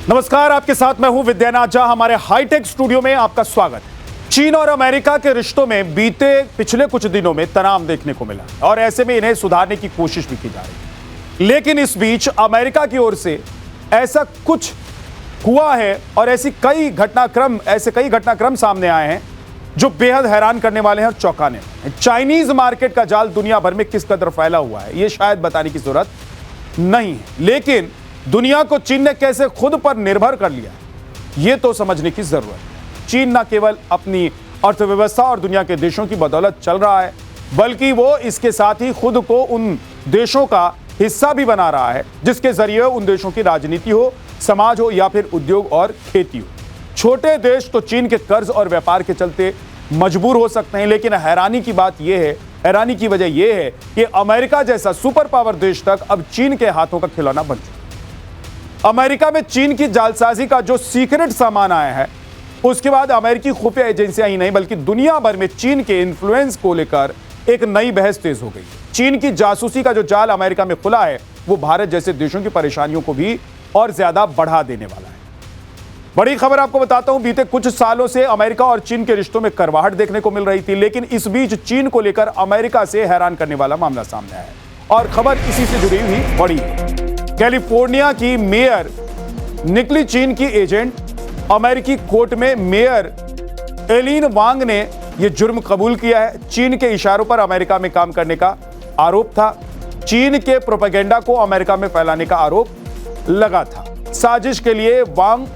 नमस्कार, आपके साथ मैं हूं विद्यानाथ झा। हमारे हाईटेक स्टूडियो में आपका स्वागत है। चीन और अमेरिका के रिश्तों में बीते पिछले कुछ दिनों में तनाव देखने को मिला और ऐसे में इन्हें सुधारने की कोशिश भी की जा रही है। लेकिन इस बीच अमेरिका की ओर से ऐसा कुछ हुआ है और ऐसे कई घटनाक्रम सामने आए हैं जो बेहद हैरान करने वाले हैं और चौंकाने वाले हैं। चाइनीज मार्केट का जाल दुनिया भर में किस कदर फैला हुआ है यह शायद बताने की जरूरत नहीं है, लेकिन दुनिया को चीन ने कैसे खुद पर निर्भर कर लिया यह तो समझने की जरूरत है। चीन न केवल अपनी अर्थव्यवस्था और दुनिया के देशों की बदौलत चल रहा है, बल्कि वो इसके साथ ही खुद को उन देशों का हिस्सा भी बना रहा है जिसके जरिए उन देशों की राजनीति हो, समाज हो या फिर उद्योग और खेती हो। छोटे देश तो चीन के कर्ज और व्यापार के चलते मजबूर हो सकते हैं, लेकिन हैरानी की वजह यह है कि अमेरिका जैसा सुपर पावर देश तक अब चीन के हाथों का खिलौना बन चुका है। अमेरिका में चीन की जालसाजी का जो सीक्रेट सामान आया है, उसके बाद अमेरिकी खुफिया एजेंसियां ही नहीं बल्कि दुनिया भर में चीन के इन्फ्लुएंस को लेकर एक नई बहस तेज हो गई। चीन की जासूसी का जो जाल अमेरिका में खुला है, वो भारत जैसे देशों की परेशानियों को भी और ज्यादा बढ़ा देने वाला है। बड़ी खबर आपको बताता हूं, बीते कुछ सालों से अमेरिका और चीन के रिश्तों में करवाहट देखने को मिल रही थी, लेकिन इस बीच चीन को लेकर अमेरिका से हैरान करने वाला मामला सामने आया है और खबर इसी से जुड़ी हुई बड़ी है। कैलिफोर्निया की मेयर निकली चीन की एजेंट। अमेरिकी कोर्ट में मेयर एलिन वांग ने यह जुर्म कबूल किया है। चीन के इशारों पर अमेरिका में काम करने का आरोप था। चीन के प्रोपेगेंडा को अमेरिका में फैलाने का आरोप लगा था। साजिश के लिए वांग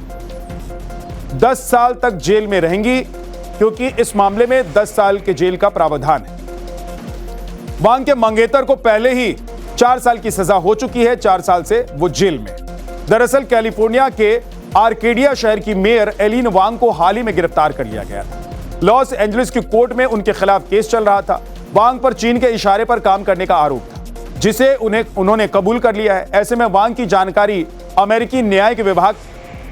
10 साल तक जेल में रहेंगी, क्योंकि इस मामले में 10 साल के जेल का प्रावधान है। वांग के मंगेतर को पहले ही 4 साल की सजा हो चुकी है, 4 साल से वो जेल में। दरअसल कैलिफोर्निया के आर्केडिया शहर की मेयर एलिन वांग को हाल ही में गिरफ्तार कर लिया गया था। लॉस एंजलिस की कोर्ट में उनके खिलाफ केस चल रहा था। वांग पर चीन के इशारे पर काम करने का आरोप था, जिसे उन्होंने कबूल कर लिया है। ऐसे में वांग की जानकारी अमेरिकी न्यायिक विभाग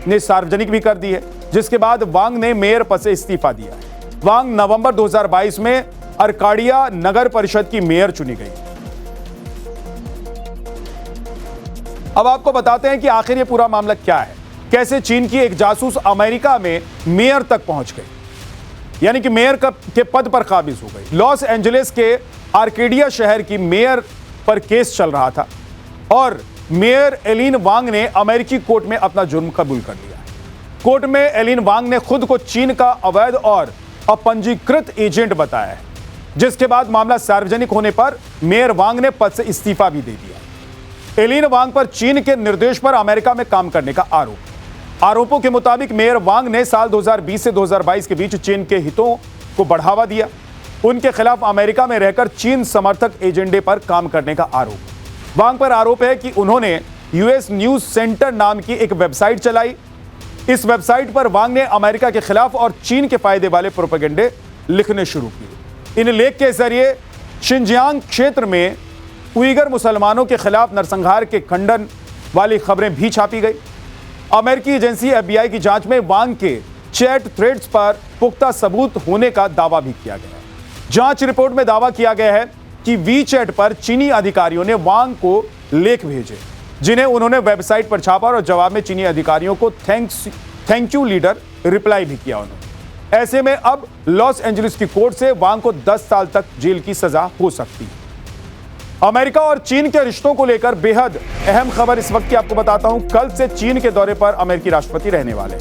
ने सार्वजनिक भी कर दी है, जिसके बाद वांग ने मेयर पद से इस्तीफा दिया है। वांग नवंबर 2022 में आर्काडिया नगर परिषद की मेयर चुनी गई। अब आपको बताते हैं कि आखिर ये पूरा मामला क्या है, कैसे चीन की एक जासूस अमेरिका में मेयर तक पहुंच गई, यानी कि मेयर के पद पर काबिज हो गई। लॉस एंजलिस के आर्केडिया शहर की मेयर पर केस चल रहा था और मेयर एलिन वांग ने अमेरिकी कोर्ट में अपना जुर्म कबूल कर लिया। कोर्ट में एलिन वांग ने खुद को चीन का अवैध और अपंजीकृत एजेंट बताया है, जिसके बाद मामला सार्वजनिक होने पर मेयर वांग ने पद से इस्तीफा भी दे दिया। एलिन वांग पर चीन के निर्देश पर अमेरिका में काम करने का आरोपों के मुताबिक मेयर वांग ने साल 2020 से 2022 के बीच चीन के हितों को बढ़ावा दिया। उनके खिलाफ अमेरिका में रहकर चीन समर्थक एजेंडे पर काम करने का आरोप। वांग पर आरोप है कि उन्होंने यूएस न्यूज सेंटर नाम की एक वेबसाइट चलाई। इस वेबसाइट पर वांग ने अमेरिका के खिलाफ और चीन के फायदे वाले प्रोपेगेंडे लिखने शुरू किए। इन लेख के जरिए शिनजियांग क्षेत्र में उइगर मुसलमानों के खिलाफ नरसंहार के खंडन वाली खबरें भी छापी गई। अमेरिकी एजेंसी FBI की जांच में वांग के चैट थ्रेड्स पर पुख्ता सबूत होने का दावा भी किया गया है। जांच रिपोर्ट में दावा किया गया है कि WeChat पर चीनी अधिकारियों ने वांग को लेख भेजे, जिन्हें उन्होंने वेबसाइट पर छापा और जवाब में चीनी अधिकारियों को थैंक यू लीडर रिप्लाई भी किया उन्होंने। ऐसे में अब लॉस एंजलिस की कोर्ट से वांग को 10 साल तक जेल की सजा हो सकती है। अमेरिका और चीन के रिश्तों को लेकर बेहद अहम खबर इस वक्त की आपको बताता हूं। कल से चीन के दौरे पर अमेरिकी राष्ट्रपति रहने वाले।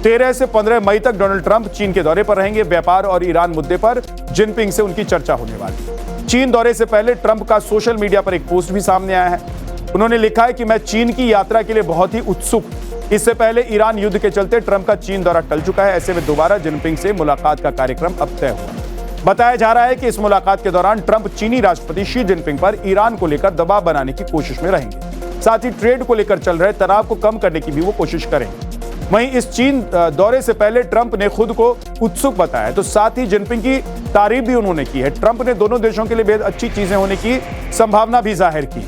13 से 15 मई तक डोनाल्ड ट्रंप चीन के दौरे पर रहेंगे। व्यापार और ईरान मुद्दे पर जिनपिंग से उनकी चर्चा होने वाली। चीन दौरे से पहले ट्रंप का सोशल मीडिया पर एक पोस्ट भी सामने आया है। उन्होंने लिखा है कि मैं चीन की यात्रा के लिए बहुत ही उत्सुक। इससे पहले ईरान युद्ध के चलते ट्रंप का चीन दौरा टल चुका है। ऐसे में दोबारा जिनपिंग से मुलाकात का कार्यक्रम अब तय हुआ। बताया जा रहा है कि इस मुलाकात के दौरान ट्रंप चीनी राष्ट्रपति शी जिनपिंग पर ईरान को लेकर दबाव बनाने की कोशिश में रहेंगे। साथ ही ट्रेड को लेकर चल रहे तनाव को कम करने की भी वो कोशिश करेंगे। वहीं इस चीन दौरे से पहले ट्रंप ने खुद को उत्सुक बताया, तो साथ ही जिनपिंग की तारीफ भी उन्होंने की है। ट्रंप ने दोनों देशों के लिए बेहद अच्छी चीजें होने की संभावना भी जाहिर की।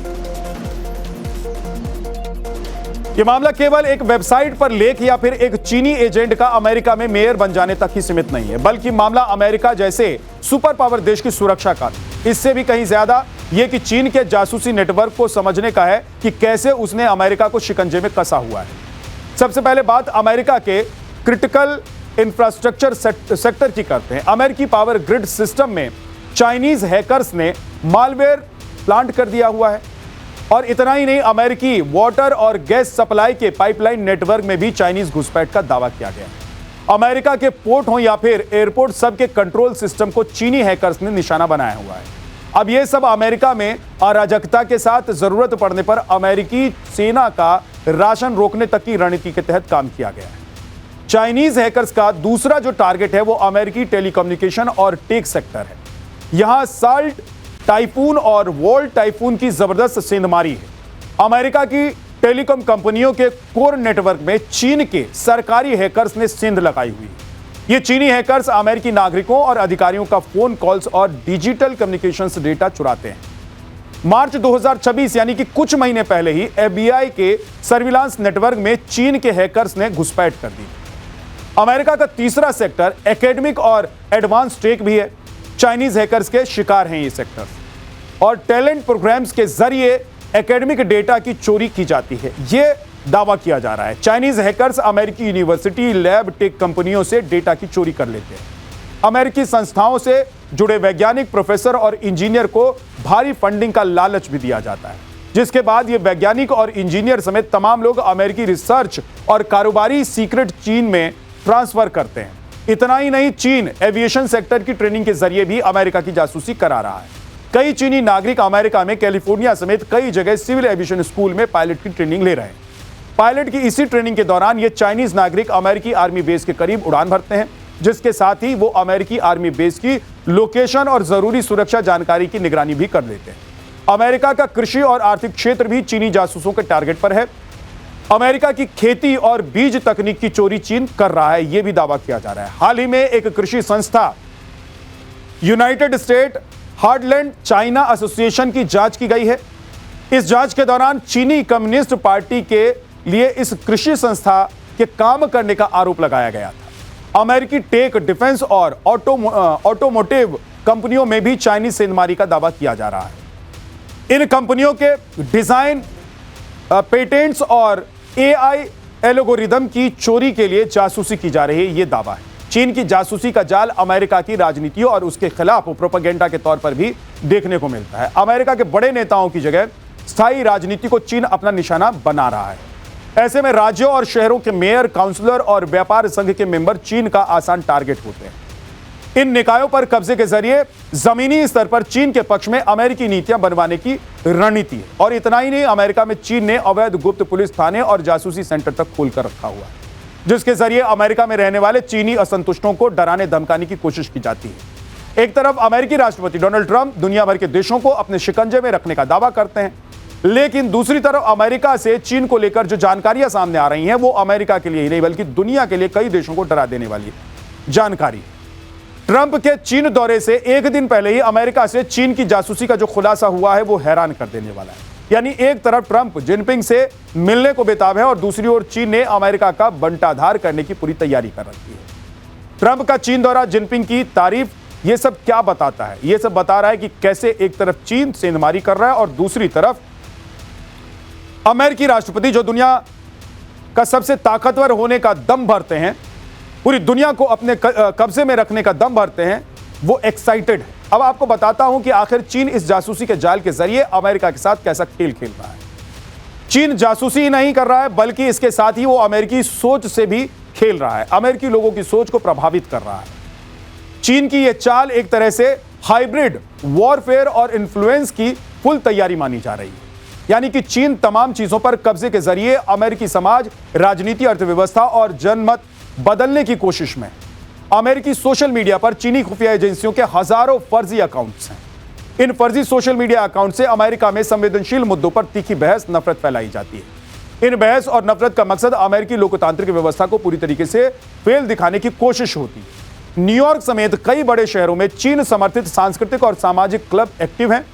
यह मामला केवल एक वेबसाइट पर लेख या फिर एक चीनी एजेंट का अमेरिका में मेयर बन जाने तक ही सीमित नहीं है, बल्कि मामला अमेरिका जैसे सुपर पावर देश की सुरक्षा का, इससे भी कहीं ज्यादा यह कि चीन के जासूसी नेटवर्क को समझने का है कि कैसे उसने अमेरिका को शिकंजे में कसा हुआ है। सबसे पहले बात अमेरिका के क्रिटिकल इंफ्रास्ट्रक्चर सेक्टर की करते हैं। अमेरिकी पावर ग्रिड सिस्टम में चाइनीज हैकर्स ने मालवेयर प्लांट कर दिया हुआ है। और इतना ही नहीं, अमेरिकी वाटर और गैस सप्लाई के पाइपलाइन नेटवर्क में भी चाइनीज घुसपैठ का दावा किया गया है। अमेरिका के पोर्ट हो या फिर एयरपोर्ट, सबके कंट्रोल सिस्टम को चीनी हैकर्स ने निशाना बनाया हुआ है। अब यह सब अमेरिका में अराजकता के साथ जरूरत पड़ने पर अमेरिकी सेना का राशन रोकने तक की रणनीति के तहत काम किया गया है। चाइनीज हैकर्स का दूसरा जो टारगेट है वो अमेरिकी टेलीकम्युनिकेशन और टेक सेक्टर है। यहां साल्ट टाइफून और वॉल्ट टाइफून की जबरदस्त सेंधमारी है। अमेरिका की टेलीकॉम कंपनियों के कोर नेटवर्क में चीन के सरकारी हैकर्स ने सेंध लगाई हुई है। ये चीनी हैकर्स अमेरिकी नागरिकों और अधिकारियों का फोन कॉल्स और डिजिटल कम्युनिकेशंस डेटा चुराते हैं। मार्च 2026 यानी कि कुछ महीने पहले ही FBI के सर्विलांस नेटवर्क में चीन के हैकर्स ने घुसपैठ कर दी। अमेरिका का तीसरा सेक्टर एकेडमिक और एडवांस टेक भी है। चाइनीज हैकर्स के शिकार हैं ये सेक्टर्स और टैलेंट प्रोग्राम्स के जरिए एकेडमिक डेटा की चोरी की जाती है, ये दावा किया जा रहा है। चाइनीज हैकर्स अमेरिकी यूनिवर्सिटी, लैब, टेक कंपनियों से डेटा की चोरी कर लेते हैं। अमेरिकी संस्थाओं से जुड़े वैज्ञानिक, प्रोफेसर और इंजीनियर को भारी फंडिंग का लालच भी दिया जाता है, जिसके बाद ये वैज्ञानिक और इंजीनियर समेत तमाम लोग अमेरिकी रिसर्च और कारोबारी सीक्रेट चीन में ट्रांसफर करते हैं। इतना ही नहीं, चीन एविएशन सेक्टर की ट्रेनिंग के जरिए भी अमेरिका की जासूसी करा रहा है। कई चीनी नागरिक अमेरिका में कैलिफोर्निया समेत कई जगह सिविल एविएशन स्कूल में पायलट की ट्रेनिंग ले रहे हैं। पायलट की इसी ट्रेनिंग के दौरान ये चाइनीज नागरिक अमेरिकी आर्मी बेस के करीब उड़ान भरते हैं, जिसके साथ ही वो अमेरिकी आर्मी बेस की लोकेशन और जरूरी सुरक्षा जानकारी की निगरानी भी कर लेते हैं। अमेरिका का कृषि और आर्थिक क्षेत्र भी चीनी जासूसों के टारगेट पर है। अमेरिका की खेती और बीज तकनीक की चोरी चीन कर रहा है, यह भी दावा किया जा रहा है। हाल ही में एक कृषि संस्था United state heartland China association की जांच की गई है। इस जांच के दौरान चीनी कम्युनिस्ट पार्टी के लिए इस कृषि संस्था के काम करने का आरोप लगाया गया था। अमेरिकी टेक, डिफेंस और ऑटोमोटिव कंपनियों में भी चाइनीज सेंधमारी का दावा किया जा रहा है। इन कंपनियों के डिजाइन, पेटेंट्स और AI एल्गोरिदम की चोरी के लिए जासूसी की जा रही है, यह दावा है। चीन की जासूसी का जाल अमेरिका की राजनीतियों और उसके खिलाफ प्रोपेगेंडा के तौर पर भी देखने को मिलता है। अमेरिका के बड़े नेताओं की जगह स्थायी राजनीति को चीन अपना निशाना बना रहा है। ऐसे में राज्यों और शहरों के मेयर, काउंसलर और व्यापार संघ के मेंबर चीन का आसान टारगेट होते हैं। इन निकायों पर कब्जे के जरिए जमीनी स्तर पर चीन के पक्ष में अमेरिकी नीतियां बनवाने की रणनीति है। और इतना ही नहीं, अमेरिका में चीन ने अवैध गुप्त पुलिस थाने और जासूसी सेंटर तक खोलकर रखा हुआ है, जिसके जरिए अमेरिका में रहने वाले चीनी असंतुष्टों को डराने धमकाने की कोशिश की जाती है। एक तरफ अमेरिकी राष्ट्रपति डोनाल्ड ट्रंप दुनिया भर के देशों को अपने शिकंजे में रखने का दावा करते हैं, लेकिन दूसरी तरफ अमेरिका से चीन को लेकर जो जानकारियां सामने आ रही हैं वो अमेरिका के लिए ही नहीं बल्कि दुनिया के लिए कई देशों को डरा देने वाली जानकारी। ट्रंप के चीन दौरे से एक दिन पहले ही अमेरिका से चीन की जासूसी का जो खुलासा हुआ है वो हैरान कर देने वाला है। यानी एक तरफ ट्रंप जिनपिंग से मिलने को बेताब है और दूसरी ओर चीन ने अमेरिका का बंटाधार करने की पूरी तैयारी कर रखी है। ट्रंप का चीन दौरा, जिनपिंग की तारीफ, ये सब क्या बताता है? ये सब बता रहा है कि कैसे एक तरफ चीन सेंधमारी कर रहा है और दूसरी तरफ अमेरिकी राष्ट्रपति जो दुनिया का सबसे ताकतवर होने का दम भरते हैं, पूरी दुनिया को अपने कब्जे में रखने का दम भरते हैं, वो एक्साइटेड है। अब आपको बताता हूं कि आखिर चीन इस जासूसी के जाल के जरिए अमेरिका के साथ कैसा खेल खेल रहा है। चीन जासूसी ही नहीं कर रहा है बल्कि इसके साथ ही वो अमेरिकी सोच से भी खेल रहा है, अमेरिकी लोगों की सोच को प्रभावित कर रहा है। चीन की यह चाल एक तरह से हाइब्रिड वॉरफेयर और इन्फ्लुएंस की फुल तैयारी मानी जा रही है। यानी कि चीन तमाम चीजों पर कब्जे के जरिए अमेरिकी समाज, राजनीति, अर्थव्यवस्था और जनमत बदलने की कोशिश में। अमेरिकी सोशल मीडिया पर चीनी खुफिया एजेंसियों के हजारों फर्जी अकाउंट्स हैं। इन फर्जी सोशल मीडिया अकाउंट से अमेरिका में संवेदनशील मुद्दों पर तीखी बहस, नफरत फैलाई जाती है। इन बहस और नफरत का मकसद अमेरिकी लोकतांत्रिक व्यवस्था को पूरी तरीके से फेल दिखाने की कोशिश होती है। न्यूयॉर्क समेत कई बड़े शहरों में चीन समर्थित सांस्कृतिक और सामाजिक क्लब एक्टिव हैं।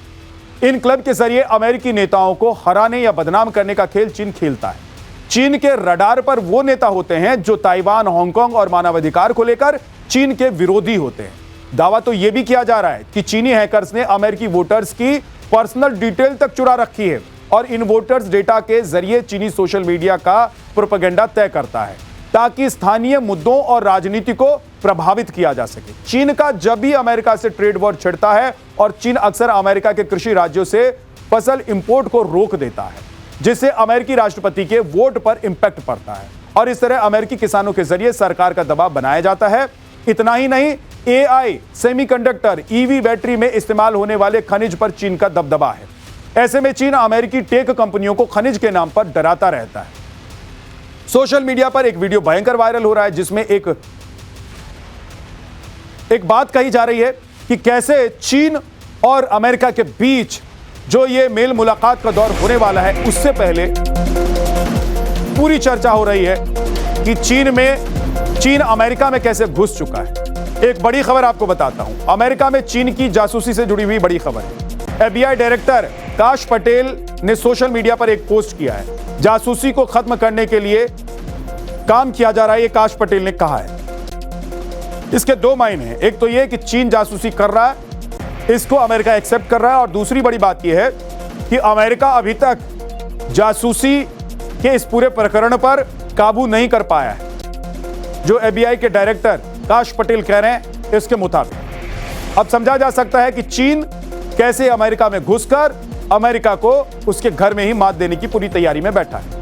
इन क्लब के जरिए अमेरिकी नेताओं को हराने या बदनाम करने का खेल चीन खेलता है। चीन के रडार पर वो नेता होते हैं जो ताइवान, हांगकांग और मानवाधिकार को लेकर चीन के विरोधी होते हैं। दावा तो यह भी किया जा रहा है कि चीनी हैकर्स ने अमेरिकी वोटर्स की पर्सनल डिटेल तक चुरा रखी है और इन वोटर्स डेटा के जरिए चीनी सोशल मीडिया का प्रोपेगेंडा तय करता है ताकि स्थानीय मुद्दों और राजनीति को प्रभावित किया जा सके। चीन का जब भी अमेरिका से ट्रेड वॉर छिड़ता है और चीन अक्सर अमेरिका के कृषि राज्यों से फसल इंपोर्ट को रोक देता है, जिससे अमेरिकी राष्ट्रपति के वोट पर इंपैक्ट पड़ता है और इस तरह अमेरिकी किसानों के जरिए सरकार का दबाव बनाया जाता है। इतना ही नहीं, एआई, सेमीकंडक्टर, ईवी बैटरी में इस्तेमाल होने वाले खनिज पर चीन का दबदबा है। ऐसे में चीन अमेरिकी टेक कंपनियों को खनिज के नाम पर डराता रहता है। सोशल मीडिया पर एक वीडियो भयंकर वायरल हो रहा है जिसमें एक बात कही जा रही है कि कैसे चीन और अमेरिका के बीच जो ये मेल मुलाकात का दौर होने वाला है, उससे पहले पूरी चर्चा हो रही है कि चीन अमेरिका में कैसे घुस चुका है। एक बड़ी खबर आपको बताता हूं, अमेरिका में चीन की जासूसी से जुड़ी हुई बड़ी खबर है। एफबीआई डायरेक्टर काश पटेल ने सोशल मीडिया पर एक पोस्ट किया है। जासूसी को खत्म करने के लिए काम किया जा रहा है, ये काश पटेल ने कहा है। इसके दो मायने हैं, एक तो ये कि चीन जासूसी कर रहा है, इसको अमेरिका एक्सेप्ट कर रहा है, और दूसरी बड़ी बात यह है कि अमेरिका अभी तक जासूसी के इस पूरे प्रकरण पर काबू नहीं कर पाया है। जो एफबीआई के डायरेक्टर काश पटेल कह रहे हैं, इसके मुताबिक अब समझा जा सकता है कि चीन कैसे अमेरिका में घुसकर अमेरिका को उसके घर में ही मात देने की पूरी तैयारी में बैठा है।